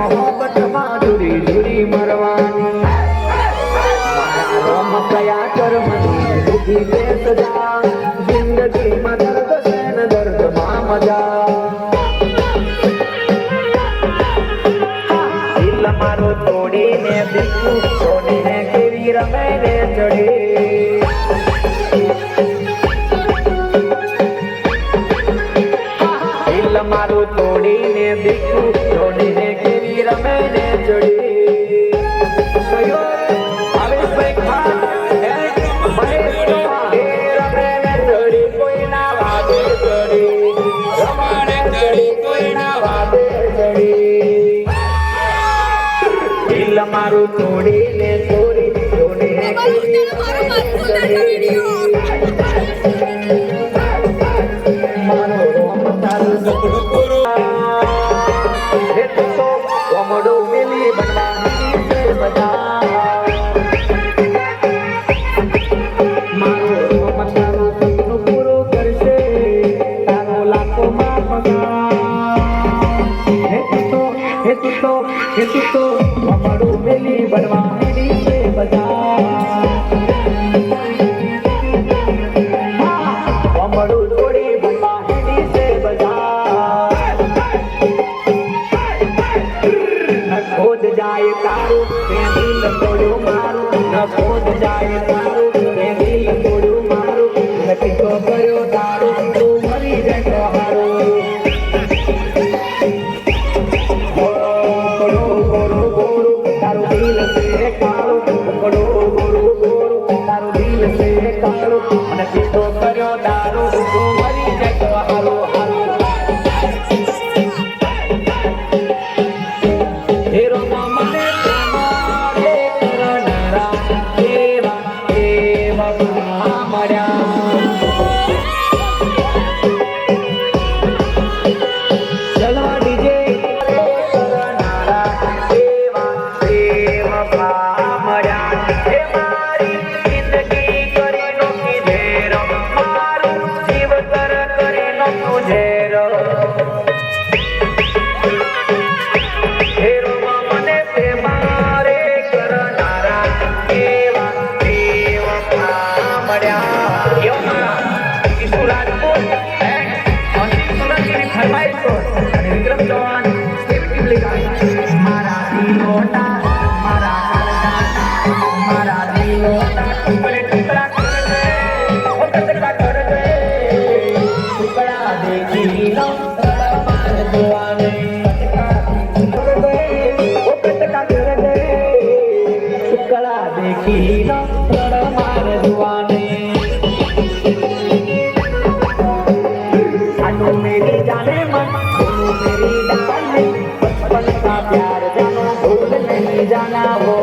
मोहब्बत माधुरी धुरी मरवानी रोम कया कर मनी दुखी दे सजा जिंदगी में दर्द सैन दर्द मां मजा दिल मारो तोड़ी ने दिखू सोने ने केवी रमे ने चढ़े दिल मारो तोड़ी ने दिखू सोने ने केवी रमे ने चढ़े मारू तोड़ी ने तोड़ी तोड़ी ने मारो रोम तारू सपड़ो पुरो हे तो कोमड़ो मिली बनवानी से बजा मारो रोम तारू सपड़ो पुरो करशे तारो लाखो मां पगा हे तो कोमड़ो मिली बनवानी से बजा कोमड़ो तोड़ी बनवानी से बजा न खोद जाए तारू मैं दिल तोड़ो मारू न खोद जाए तारू मैं दिल तोड़ो मारू न कितो करो तारू तू मरी जतो हारू तारू दिल से कालो गोरो गोरो गोरो तारू दिल से कालो मन कितो करो दारू तू मरी जतो हारो हारो हेरो मने प्रेमारे करनारा देवा देवा मर्या चलो डीजे करनारा देवा देवा मर्या हे मारी जिंदगी करी नो किधेरो मारू जीव कर करे नो तुझेरो हेरो मने प्रेमारे करनारा देवा देवा मर्या यो किशोराज को और किशोराज की फरमाइश को विक्रम चौहान स्टेप लिखा मारा दिलोटा मारा कालटा मारा दिलोटा टुकड़े टुकड़ा कर दे ओ टुकड़ा कर दे टुकड़ा देखी लो मार दुआने कर दे ओ टुकड़ा कर दे टुकड़ा देखी लो मार दुआने अनु मेरी जाने मन अनु मेरी डाले बचपन का प्यार जानो भूल नहीं जाना वो